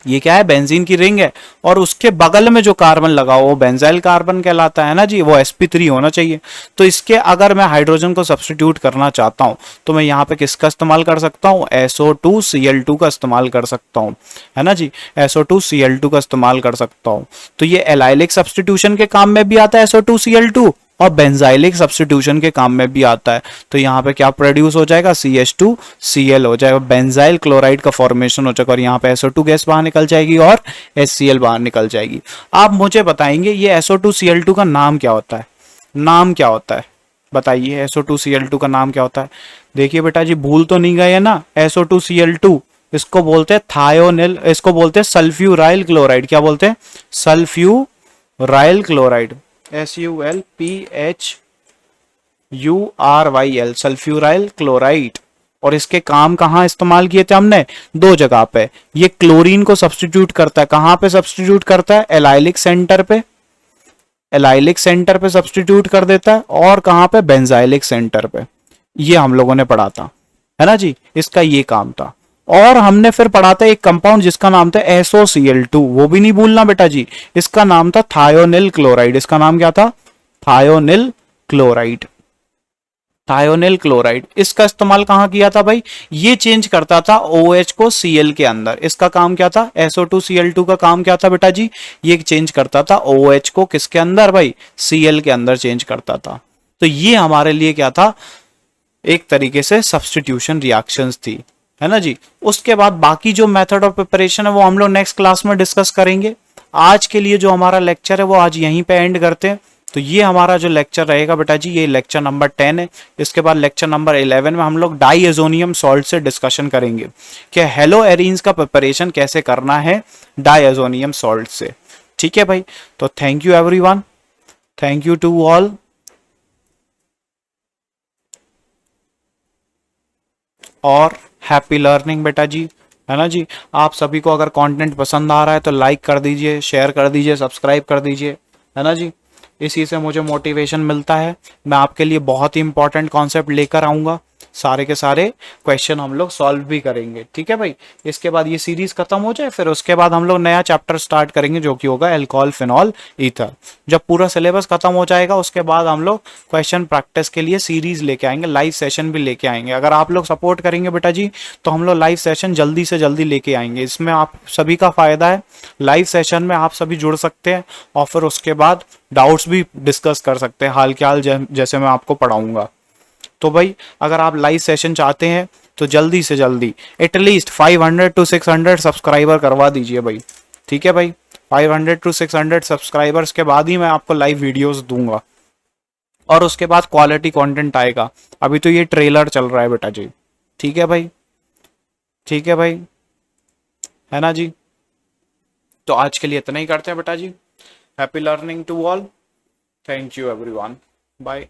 ये क्या है, बेंजीन की रिंग है, और उसके बगल में जो कार्बन लगा हो वो बेंजाइल कार्बन कहलाता है ना जी, वो sp3 होना चाहिए। तो इसके अगर मैं हाइड्रोजन को सब्स्टिट्यूट करना चाहता हूं तो मैं यहाँ पे किसका इस्तेमाल कर सकता हूँ, SO2Cl2 का इस्तेमाल कर सकता हूँ, है ना जी, SO2Cl2 का इस्तेमाल कर सकता हूँ। तो ये एलाइलिक सब्स्टिट्यूशन के काम में भी आता है SO2Cl2, और बेंजाइलिक सब्स्टिट्यूशन के काम में भी आता है। तो यहाँ पे क्या प्रोड्यूस हो जाएगा, CH2Cl हो जाएगा, बेंजाइल क्लोराइड का फॉर्मेशन हो जाएगा, और यहाँ पे SO2 गैस बाहर निकल जाएगी और HCl बाहर निकल जाएगी। आप मुझे बताएंगे ये SO2Cl2 का नाम क्या होता है, नाम क्या होता है बताइए, SO2Cl2 का नाम क्या होता है? देखिए बेटा जी, भूल तो नहीं गए है ना, SO2Cl2 इसको बोलते हैं थायोनिल, इसको बोलते हैं सल्फ्यूराइल क्लोराइड। क्या बोलते हैं, sulphuryl chloride, SULPHURYL, sulphuryl chloride. और इसके काम कहाँ इस्तेमाल किए थे हमने, 2 जगह पे। ये क्लोरीन को सब्स्टिट्यूट करता है, कहाँ पे सब्स्टिट्यूट करता है, एलाइलिक सेंटर पे, एलाइलिक सेंटर पे सब्स्टिट्यूट कर देता है, और कहाँ पे, बेंजाइलिक सेंटर पे। ये हम लोगों ने पढ़ा था, है ना जी, इसका ये काम था। और हमने फिर पढ़ा था एक कंपाउंड जिसका नाम था SOCl2, वो भी नहीं भूलना बेटा जी, इसका नाम था थायोनिल क्लोराइड। इसका नाम क्या था, थायोनिल क्लोराइड, थायोनिल क्लोराइड। इसका इस्तेमाल कहाँ किया था भाई, ये चेंज करता था OH को Cl के अंदर। इसका काम क्या था, SO2Cl2 का काम क्या था बेटा जी, ये चेंज करता था OH को किसके अंदर भाई, Cl के अंदर चेंज करता था। तो ये हमारे लिए क्या था, एक तरीके से सब्स्टिट्यूशन रिएक्शंस थी, है ना जी। उसके बाद बाकी जो मेथड ऑफ प्रिपरेशन है वो हम लोग नेक्स्ट क्लास में डिस्कस करेंगे। आज के लिए जो हमारा लेक्चर है वो आज यहीं पे एंड करते हैं। तो ये हमारा जो लेक्चर रहेगा बेटा जी, ये लेक्चर नंबर 10 है। इसके बाद लेक्चर नंबर 11 में हम लोग डाईएजोनियम सॉल्ट से डिस्कशन करेंगे कि हेलो एरीन्स का प्रिपरेशन कैसे करना है डाईएजोनियम सॉल्ट से। ठीक है भाई, तो thank you everyone, thank you to all, और हैप्पी लर्निंग बेटा जी, है ना जी। आप सभी को अगर कंटेंट पसंद आ रहा है तो लाइक कर दीजिए, शेयर कर दीजिए, सब्सक्राइब कर दीजिए, है ना जी। इसी से मुझे मोटिवेशन मिलता है। मैं आपके लिए बहुत ही इंपॉर्टेंट कॉन्सेप्ट लेकर आऊँगा, सारे के सारे क्वेश्चन हम लोग सॉल्व भी करेंगे, ठीक है भाई। इसके बाद ये सीरीज खत्म हो जाए, फिर उसके बाद हम लोग नया चैप्टर स्टार्ट करेंगे जो कि होगा अल्कोहल फिनॉल ईथर। जब पूरा सिलेबस खत्म हो जाएगा उसके बाद हम लोग क्वेश्चन प्रैक्टिस के लिए सीरीज लेके आएंगे, लाइव सेशन भी लेके आएंगे। अगर आप लोग सपोर्ट करेंगे बेटा जी तो हम लोग लाइव सेशन जल्दी से जल्दी लेके आएंगे। इसमें आप सभी का फायदा है, लाइव सेशन में आप सभी जुड़ सकते हैं और फिर उसके बाद डाउट्स भी डिस्कस कर सकते हैं, हाल के हाल जैसे मैं आपको पढ़ाऊंगा। तो भाई अगर आप लाइव सेशन चाहते हैं तो जल्दी से जल्दी एटलीस्ट 500 to 600 सब्सक्राइबर करवा दीजिए भाई, ठीक है भाई। 500 to 600 सब्सक्राइबर्स के बाद ही मैं आपको लाइव वीडियोस दूंगा और उसके बाद क्वालिटी कंटेंट आएगा। अभी तो ये ट्रेलर चल रहा है बेटा जी, ठीक है भाई, ठीक है भाई, है ना जी। तो आज के लिए इतना ही करते हैं बेटा जी। Happy learning to all, thank you everyone, bye.